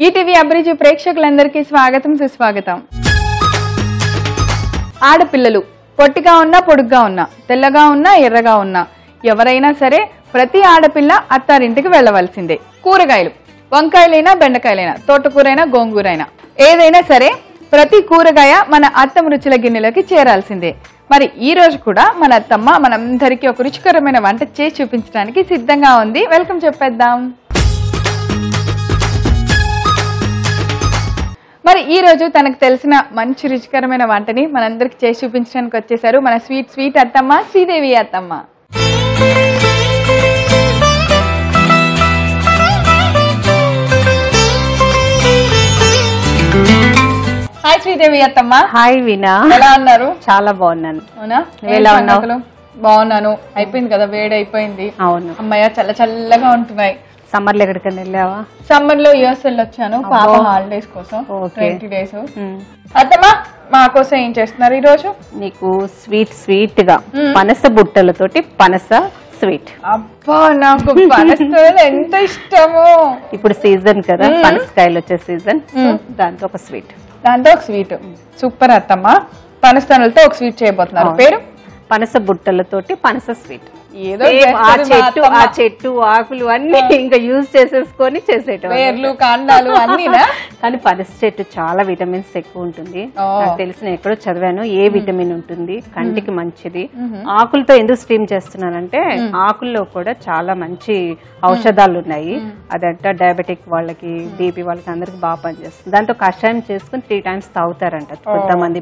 ETV అభిరుచి ప్రేక్షకులందరికీ స్వాగతం సుస్వాగతం. ఆడపిల్లలు పొట్టిగా ఉన్నా పొడుగ్గా ఉన్నా తెల్లగా ఉన్నా ఎర్రగా ఉన్నా ఎవరైనా సరే ప్రతి ఆడపిల్ల అత్తారింటికి వెళ్ళవలసిందే. కూరగాయలు వంకాయలైనా బెండకాయలైనా తోటకూరైనా గోంగూరైనా ఏదైనా సరే ప్రతి కూరగాయ మన అత్తమ్మ రుచుల గిన్నెలోకి చేరాల్సిందే. మరి ఈ రోజు కూడా మన అత్తమ్మ మనందరికీ ఒక రుచికరమైన వంట చేసి చూపించడానికి సిద్ధంగా ఉంది. వెల్కమ్ చెప్పేద్దాం. మరి ఈ రోజు తనకు తెలిసిన మంచి రుచికరమైన వంటని మనందరికి చేసి చూపించడానికి వచ్చేసారు మన స్వీట్ అత్తమ్మ శ్రీదేవి అత్తమ్మ. హాయ్ శ్రీదేవి అత్తమ్మ. హాయ్ వీణా, ఎలా ఉన్నారు? చాలా బాగున్నాను. అవునా? ఎలా ఉన్నావు? బాగున్నాను. అయిపోయింది కదా, వేడి అయిపోయింది. అవును అమ్మయ్య, చల్లగా ఉంటున్నాయి. సమ్మర్ లో ఎక్కడికైనా వెళ్ళావా? సమ్మర్ లో యూఎస్ వెళ్ళొచ్చాను పాప హాలిడేస్ కోసం. 20 days. అత్తమ్మ మా కోసం ఏం చేస్తున్నారు ఈ రోజు? నీకు స్వీట్ గా పనస బుట్టలతోటి పనస స్వీట్. అబ్బా, నాకు పనసలు ఎంత ఇష్టమో. ఇప్పుడు సీజన్ కదా, పనసకాయలు వచ్చే సీజన్. దాంతో ఒక స్వీట్. సూపర్ అత్తమ్మ. పనసతనులతో ఒక స్వీట్ చేయబోతున్నారు. పేరు పనస బుట్టలతోటి పనస స్వీట్. ఏదో ఆ చెట్టు ఆకులు అన్ని ఇంకా యూజ్ చేసేసుకొని చేసేటం, వేర్లు కాండాలు అన్నీనా? కానీ పనస చెట్టు చాలా విటమిన్స్ ఎక్కువ ఉంటుంది. నాకు తెలిసిన ఎక్కడో చదివాను, ఏ విటమిన్ ఉంటుంది, కంటికి మంచిది. ఆకులతో ఎందుకు స్టీమ్ చేస్తున్నానంటే ఆకుల్లో కూడా చాలా మంచి ఔషధాలు ఉన్నాయి. అదంట డయాబెటిక్ వాళ్ళకి, బీపీ వాళ్ళకి అందరికి బాగా పనిచేస్తుంది. దాంతో కషాయం చేసుకుని 3 times తాగుతారంట కొంతమంది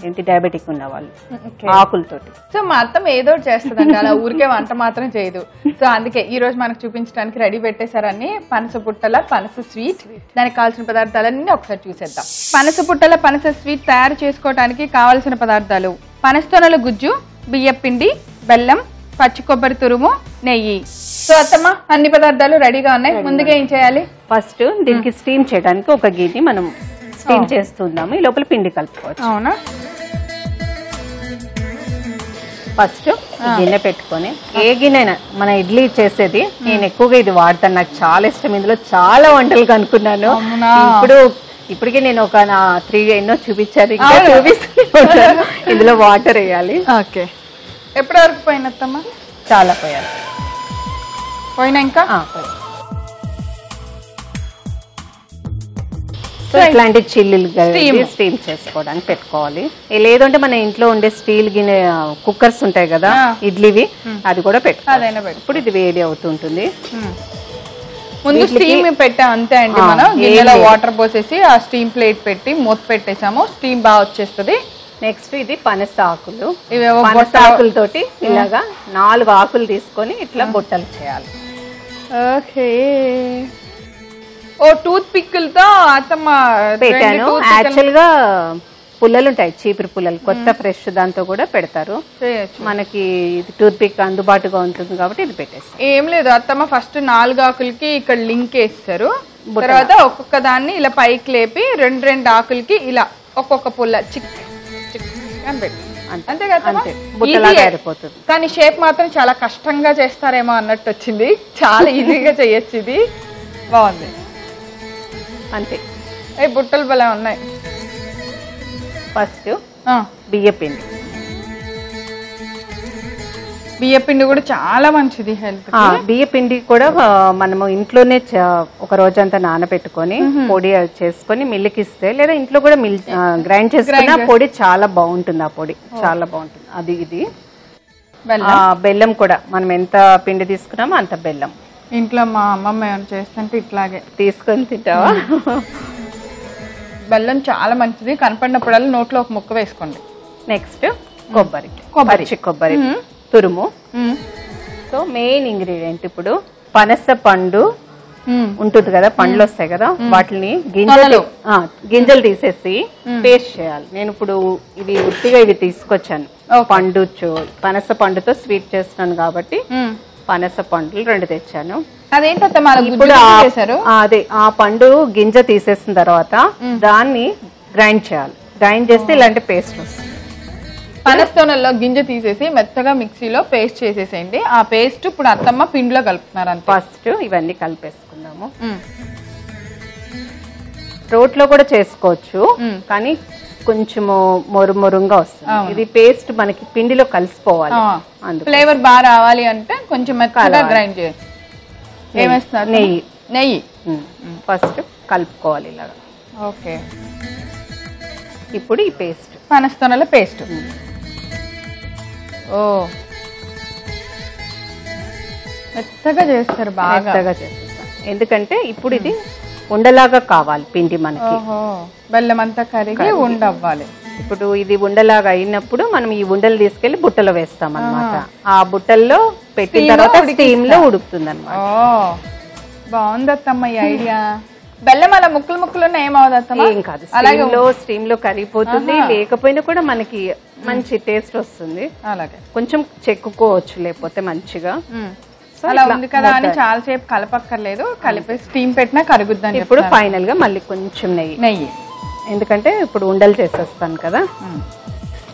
ఏంటి డయాబెటిక్ ఉన్న వాళ్ళు ఆకులతోటి. సో మా అత్తమ్మ ఏదో చేస్తుందంట, అలా ఊరికే వంట మాత్రం చేయదు. సో అందుకే ఈ రోజు మనకు చూపించడానికి రెడీ పెట్టేశారని పనస పుట్టల పనస స్వీట్. దానికి కావాల్సిన పదార్థాలన్నీ ఒకసారి చూసేద్దాం. పనస పుట్టల పనస స్వీట్ తయారు చేసుకోవడానికి కావాల్సిన పదార్థాలు: పనసతొనల గుజ్జు, బియ్యపిండి, బెల్లం, పచ్చి కొబ్బరి తురుము, నెయ్యి. సో అత్తమ్మ అన్ని పదార్థాలు రెడీగా ఉన్నాయి. ముందుగా ఏం చేయాలి? ఫస్ట్ దీనికి స్టీమ్ చేయడానికి ఒక గిన్నె మనం స్టీమ్ చేస్తున్నాము. ఈ లోపల పిండి కలుపుకోవచ్చు. అవునా? ఫస్ట్ గిన్నె పెట్టుకొని, ఏ గిన్నె అయినా మన ఇడ్లీ చేసేది నేను ఎక్కువగా ఇది వాడతాను, నాకు చాలా ఇష్టం. ఇందులో చాలా వంటలు కనుక్కున్నాను. ఇప్పటికే నేను ఒక 3 ఎన్నో చూపించాను, ఇంకా చూపిస్తాను. ఇందులో వాటర్ వేయాలి. ఓకే. ఎప్పటి వరకు పోయినత్తమ్మ? చాలా పోయాలి. పోయినా ఇంకా ఇట్లాంటి చిల్లీలు స్టీమ్ చేసుకోవడానికి పెట్టుకోవాలి. లేదంటే మన ఇంట్లో ఉండే స్టీల్ గిన్నె కుక్కర్స్ ఉంటాయి కదా ఇడ్లీవి, అది కూడా పెట్టుకోవాలి. ఇప్పుడు ఇది వేడి అవుతుంటుంది. ముందు స్టీమ్ పెట్టాం అంతే అండి. మనం గిన్నెలో వాటర్ పోసేసి ఆ స్టీమ్ ప్లేట్ పెట్టి మూత పెట్టేసాము. స్టీమ్ బాగా వచ్చేస్తుంది. నెక్స్ట్ ఇది పనస ఆకులు. పనస ఆకులతోటి ఇలాగా 4 ఆకులు తీసుకొని ఇట్లా బొట్టలు చేయాలి. ఓకే. ఓ టూత్ పిక్కులతో అత్తమ్మ పెట్టాను. యాక్చువల్ గా పుల్లలు ఉంటాయి, చీపురు పుల్లలు, కొత్త ఫ్రెష్, దాంతో కూడా పెడతారు. మనకి టూత్ పిక్ అందుబాటుగా ఉంటుంది కాబట్టి ఇది పెట్టేస్తాం. ఏం లేదు అత్తమ్మ, ఫస్ట్ 4 ఆకులకి ఇక్కడ లింక్ వేస్తారు. తర్వాత ఒక్కొక్క దాన్ని ఇలా పైకి లేపి 2 ఆకులకి ఇలా ఒక్కొక్క పుల్ల చిక్ అని పెట్టి అంతే కదా. కానీ షేప్ మాత్రం చాలా కష్టంగా చేస్తారేమో అన్నట్టు వచ్చింది. చాలా ఈజీగా చేయొచ్చు. ఇది బాగుంది అంతే. బుట్టలు భలే ఉన్నాయి. ఫస్ట్ బియ్యపిండి. బియ్యపిండి కూడా చాలా మంచిది హెల్త్. బియ్యపిండి కూడా మనము ఇంట్లోనే ఒక రోజంతా నానబెట్టుకొని పొడి చేసుకొని మిల్లుకి ఇస్తే, లేదా ఇంట్లో కూడా గ్రైండ్ చేసుకున్న పొడి చాలా బాగుంటుంది. ఆ పొడి చాలా బాగుంటుంది. అది ఇది బెల్లం కూడా మనం ఎంత పిండి తీసుకున్నామో అంత బెల్లం. ఇంట్లో మా అమ్మమ్మ ఏమైనా చేస్తుంటే ఇట్లాగే తీసుకొని తింటావా? బెల్లం చాలా మంచిది. కనపడినప్పుడల్లా నోట్లో ఒక ముక్క వేసుకోండి. నెక్స్ట్ కొబ్బరి తురుము. సో మెయిన్ ఇంగ్రీడియంట్ ఇప్పుడు పనస పండు ఉంటుంది కదా, పండ్లు వస్తాయి కదా, వాటిని గింజలు తీసేసి పేస్ట్ చేయాలి. నేను ఇప్పుడు ఇవి ఉట్టిగా ఇవి తీసుకొచ్చాను. పండు పనస పండుతో స్వీట్ చేస్తున్నాను కాబట్టి పనస పండ్లు 2 తెచ్చాను. ఇప్పుడు అదే ఆ పండు గింజ తీసేసిన తర్వాత దాన్ని గ్రైండ్ చేయాలి. గ్రైండ్ చేస్తే ఇలాంటి పేస్ట్ వస్తుంది. పనస్తోనల్లో గింజ తీసేసి మెత్తగా మిక్సీలో పేస్ట్ చేసేసేయండి. ఆ పేస్ట్ ఇప్పుడు అత్తమ్మ పిండిలో కలుపుతున్నారు. ఫస్ట్ ఇవన్నీ కలిపేసుకుందాము. రోట్లో కూడా చేసుకోవచ్చు, కానీ కొంచెము మొరుగా వస్తుంది. ఇది పేస్ట్ మనకి పిండిలో కలిసిపోవాలి, ఫ్లేవర్ బాగా రావాలి అంటే కొంచెం మెత్తగా గ్రైండ్ చేయాలి. ఏమేస్తున్నారు? నెయ్యి ఫస్ట్ కలుపుకోవాలి ఇలాగా. ఓకే, ఇప్పుడు ఈ పేస్ట్ పనస్తోనల పేస్ట్. ఓ మెత్తగా చేస్తారు, బాగా మెత్తగా చేసేస్తాం. ఎందుకంటే ఇప్పుడు ఇది ఉండలాగా కావాలి పిండి మనకి. బెల్లం అంతా కరిగి ఉండవ్వాలి. ఇప్పుడు ఇది ఉండలాగా అయినప్పుడు మనం ఈ ఉండలు తీసుకెళ్లి బుట్టలో వేస్తాం అన్నమాట. ఆ బుట్టల్లో పెట్టిన తర్వాత స్టీమ్ లో ఉడుకుతుంది అన్నమాట. బాగుంది అత్తమ్మ ఈ ఐడియా. బెల్లం అలా ముక్కలు ముక్కలు ఏమవుతుంది? ఏం కాదు, స్టీమ్ లో కరిగిపోతుంది. లేకపోయినా కూడా మనకి మంచి టేస్ట్ వస్తుంది. అలాగే కొంచెం చెక్కుకోవచ్చు లేకపోతే మంచిగా. అలా ఉంది కదా అని చాలా సేపు కలపక్కర్లేదు, కలిపి స్టీమ్ పెట్టినా కరుగుద్దని. ఇప్పుడు ఫైనల్ గా మళ్ళీ కొంచెం నెయ్యి, ఎందుకంటే ఇప్పుడు ఉండలు చేసేస్తాను కదా.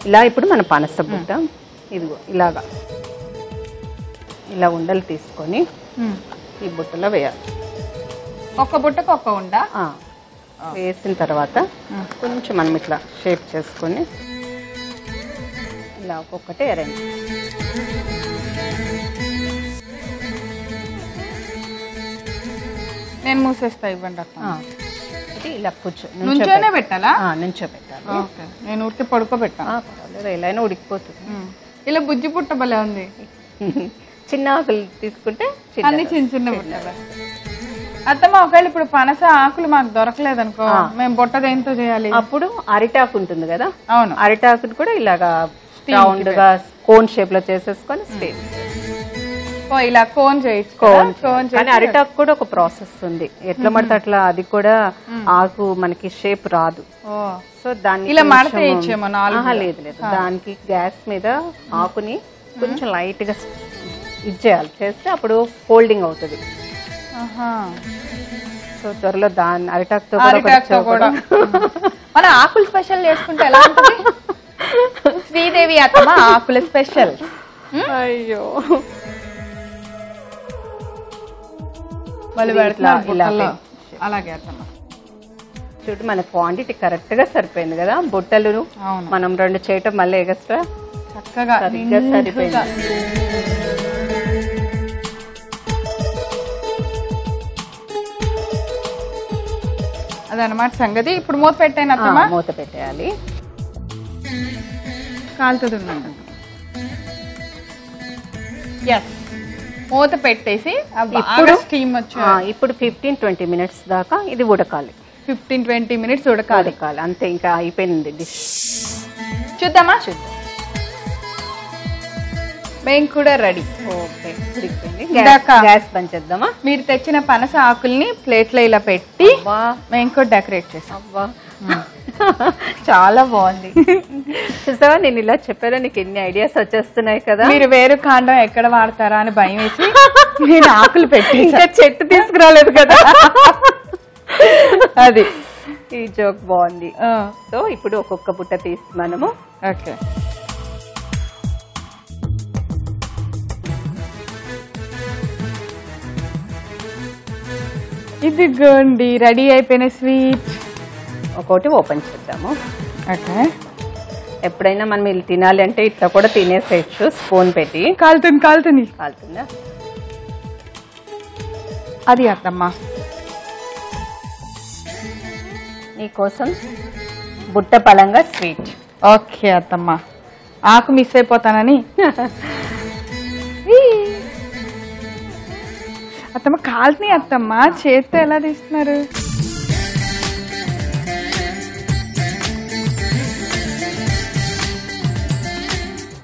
ఇలా ఇప్పుడు మన పనస బుట్ట ఇదిగో ఇలాగా ఇలా ఉండలు తీసుకొని ఈ బుట్టలో వేయాలి. ఒక్క బుట్టకు ఒక్క ఉండ వేసిన తర్వాత కొంచెం మనం ఇట్లా షేప్ చేసుకొని ఇలా ఒక్కొక్కటి అరేంజ్. నేను మూసేస్తా, ఇవ్వండి అక్క. ఇది ఇలా నుంచోనే పెట్టాలా? నుంచో పెట్టాలి. నేను ఉడికి పడుకోబెట్టా, ఎలా అయినా ఉడికిపోతుంది. ఇలా బుజ్జి పుట్ట భలే ఉంది. చిన్న ఆకులు తీసుకుంటే అన్ని చిన్న చిన్న పుట్ట. అత్తమ్మ ఒకవేళ ఇప్పుడు పనస ఆకులు మాకు దొరకలేదు అనుకో, మేము బుట్ట దేంతో చేయాలి? అప్పుడు అరిటాకు ఉంటుంది కదా. అవును, అరిటాకుని కూడా ఇలాగా రౌండ్ గా కోన్ షేప్ లో చేసేసుకొని స్టీమ్. ఇలా కోన్ చేయొచ్చు. కానీ అరిటాకు కూడా ఒక ప్రాసెస్ ఉంది, ఎట్లా పడితే అట్లా అది కూడా ఆకు మనకి షేప్ రాదు. సో దాన్ని ఇలా మడత ఇచ్చేమో. లేదు లేదు, దానికి గ్యాస్ మీద ఆకుని కొంచెం లైట్ గా ఇచ్చేయాలి, చేస్తే అప్పుడు ఫోల్డింగ్ అవుతుంది. సో త్వరలో దాని అరిటాకుతో కూడా మన ఆకులు స్పెషల్ చేసుకుంటే ఎలా ఉంటుంది? శ్రీదేవి అత్తమ్మ ఆకుల స్పెషల్. అయ్యో అలాగే అత్తమ్మ. చూడు మన క్వాంటిటీ కరెక్ట్ గా సరిపోయింది కదా. బుట్టలు మనం 2 చేయటం మళ్ళీ ఎక్స్ట్రా చక్కగా సరిపోయింది. అదనమాట సంగతి. ఇప్పుడు మూత పెట్టాను అత్తమ్మ. మూత పెట్టేయాలి, కాలుతుంది. మూత పెట్టేసి స్టీమ్ ఇప్పుడు 15-20 మినిట్స్ దాకా ఇది ఉడకాలి. 15-20 మినిట్స్ ఉడకాలి. అంతే, ఇంకా అయిపోయింది డిష్. చూద్దామా? చూద్దాం. మేము కూడా రెడీ. ఓకే, గ్యాస్ బంద్ చేద్దామా? మీరు తెచ్చిన పనస ఆకుల్ని ప్లేట్లో ఇలా పెట్టి మేము కూడా డెకరేట్ చేసాం. చాలా బాగుంది. చూసావా, నేను ఇలా చెప్పారా, నీకు ఎన్ని ఐడియాస్ వచ్చేస్తున్నాయి కదా. మీరు వేరు కాండం ఎక్కడ వాడతారా అని భయం వేసి నేను ఆకులు పెట్టి ఇంకా చెట్టు తీసుకురాలేదు కదా. అది ఈ జోక్ బాగుంది. సో ఇప్పుడు ఒక్కొక్క బుట్ట తీసి మనము. ఓకే, ఇదిగోండి రెడీ అయిపోయిన స్వీట్. ఒకటి ఓపెన్ చేద్దాము. ఓకే, ఎప్పుడైనా మనం వీళ్ళు తినాలి అంటే ఇట్లా కూడా తినేసేయచ్చు, స్పూన్ పెట్టి. కాలుతుందా? అది అత్తమ్మ నీకోసం బుట్ట పలంగా స్వీట్. ఓకే అత్తమ్మ, ఆకు మిస్ అయిపోతానని. అత్తమ్మ కాల్ని అత్తమ్మ, చేత్తో ఎలా తీస్తున్నారు?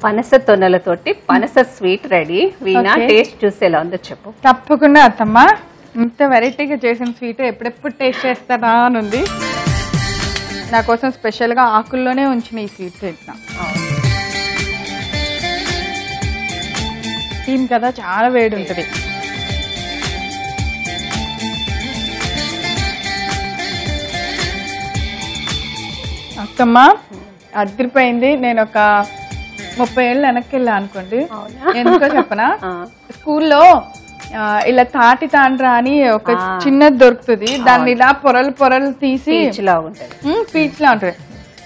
పనస తొనలతోటి పనస స్వీట్ రెడీ. వీణా, టేస్ట్ చూసి ఎలా ఉందో చెప్పు. తప్పకుండా అత్తమ్మ, ఇంత వెరైటీగా చేసిన స్వీట్ ఎప్పుడెప్పుడు టేస్ట్ చేస్తారా అని ఉంది. నా కోసం స్పెషల్ గా ఆకుల్లోనే ఉంచిన ఈ స్వీట్ చేద్దాం. స్టీమ్ కదా, చాలా వేడి ఉంటుంది. అత్తమ్మ అదిరిపోయింది. నేను ఒక 30 ఏళ్ళు వెనక్కి వెళ్ళా అనుకోండి. ఎందుకో చెప్పనా, స్కూల్లో ఇలా తాటి తాండ్రా అని ఒక చిన్నది దొరుకుతుంది, దాన్ని ఇలా పొరలు తీసి పీచ్ లా ఉంటది.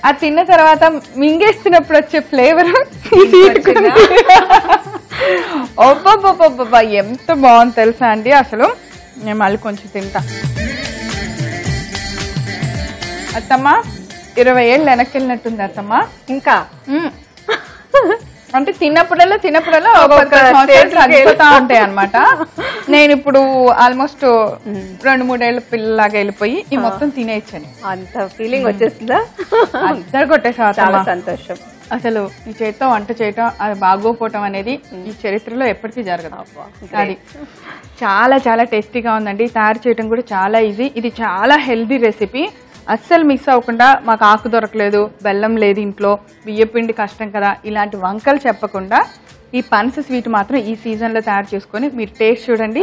అది తిన్న తర్వాత మింగేస్తున్నప్పుడు వచ్చే ఫ్లేవర్ ఒబ్బబ్బబ్బబ్బా ఎంత బాగుంది తెలుసా అండి. అసలు నేను మళ్ళీ కొంచెం తింటా. అత్తమ్మ 20 ఏళ్ళు వెనక్కి వెళ్ళినట్టుంది అత్తమ్మ. ఇంకా అంటే తిన్నప్పుడల్లా చచ్చిపోతా ఉంటాయి అనమాట. నేను ఇప్పుడు ఆల్మోస్ట్ 2-3 ఏళ్ళ పిల్లలాగా వెళ్ళిపోయి ఈ మొత్తం తినేయచ్చని అంత ఫీలింగ్ వచ్చేస్తుందా? అందరు కొట్టేసా. చాలా సంతోషం. అసలు ఈ చేతితో వంట చేయటం, అది బాగోపోవటం అనేది ఈ చరిత్రలో ఎప్పటికీ జరగదు. అది చాలా చాలా టేస్టీగా ఉందండి. తయారు చేయడం కూడా చాలా ఈజీ. ఇది చాలా హెల్దీ రెసిపీ. అస్సలు మిస్ అవ్వకుండా మాకు ఆకు దొరకలేదు, బెల్లం లేదు ఇంట్లో, బియ్యపిండి కష్టం కదా, ఇలాంటి వంకలు చెప్పకుండా ఈ పనస స్వీట్ మాత్రం ఈ సీజన్లో తయారు చేసుకొని మీరు టేస్ట్ చూడండి.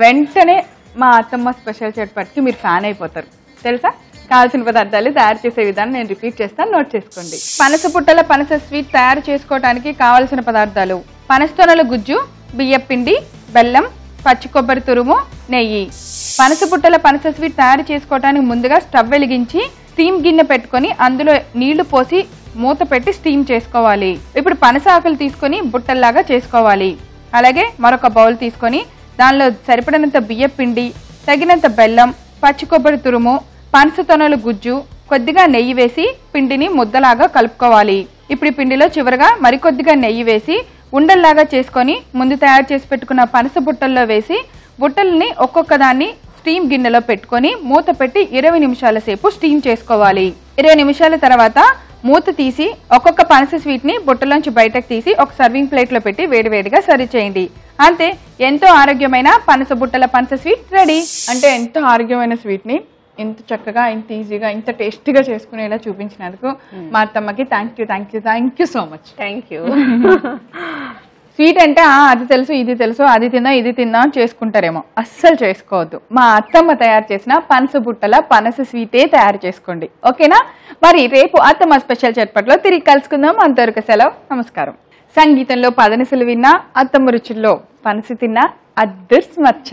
వెంటనే మా అత్తమ్మ స్పెషల్ చట్పట్కి మీరు ఫ్యాన్ అయిపోతారు తెలుసా. కావాల్సిన పదార్థాలు తయారు చేసే విధానం నేను రిపీట్ చేస్తాను, నోట్ చేసుకోండి. పనస పుట్టల పనస స్వీట్ తయారు చేసుకోవడానికి కావాల్సిన పదార్థాలు: పనసతొనల గుజ్జు, బియ్యపిండి, బెల్లం, పచ్చి కొబ్బరి తురుము, నెయ్యి. పనస పుట్టల పనస స్వీట్ తయారు చేసుకోవడానికి ముందుగా స్టవ్ వెలిగించి స్టీమ్ గిన్నె పెట్టుకొని అందులో నీళ్లు పోసి మూత పెట్టి స్టీమ్ చేసుకోవాలి. ఇప్పుడు పనస ఆకులు తీసుకొని బుట్టల్లాగా చేసుకోవాలి. అలాగే మరొక బౌల్ తీసుకొని దానిలో సరిపడినంత బియ్యపిండి, తగినంత బెల్లం, పచ్చి కొబ్బరి తురుము, పనస తొనల గుజ్జు, కొద్దిగా నెయ్యి వేసి పిండిని ముద్దలాగా కలుపుకోవాలి. ఇప్పుడు ఈ పిండిలో చివరగా మరికొద్దిగా నెయ్యి వేసి ఉండల్లాగా చేసుకొని ముందు తయారు చేసి పెట్టుకున్న పనస బుట్టల్లో వేసి బుట్టల్ని ఒక్కొక్క దాన్ని స్టీమ్ గిన్నెలో పెట్టుకొని మూత పెట్టి 20 నిమిషాల సేపు స్టీమ్ చేసుకోవాలి. 20 నిమిషాల తర్వాత మూత తీసి ఒక్కొక్క పనస స్వీట్ ని బుట్టలోంచి బయటకు తీసి ఒక సర్వింగ్ ప్లేట్ లో పెట్టి వేడివేడిగా సర్వ్ చేయండి. అంతే, ఎంతో ఆరోగ్యమైన పనస బుట్టల పనస స్వీట్ రెడీ. అంటే ఎంతో ఆరోగ్యమైన స్వీట్ ని ఇంత చక్కగా, ఇంత ఈజీగా, ఇంత టేస్టీగా చేసుకునేలా చూపించినందుకు మా అత్తమ్మకి thank you so much. Thank you. Sweet అంటే అది తెలుసు, ఇది తెలుసు, అది తిందాం, ఇది తిందాం చేసుకుంటారేమో. అస్సలు చేసుకోవద్దు. మా అత్తమ్మ తయారు చేసిన పనస బుట్టల పనస స్వీటే తయారు చేసుకోండి, ఓకేనా? మరి రేపు అత్తమ్మ స్పెషల్ చట్పట్లో తిరిగి కలుసుకుందాం. అంతవరకు సెలవు, నమస్కారం. సంగీతంలో పదనిసలు విన్నా, అత్తమ్మ రుచుల్లో పనస తిన్నా అద్దర్స్ మచ్చ.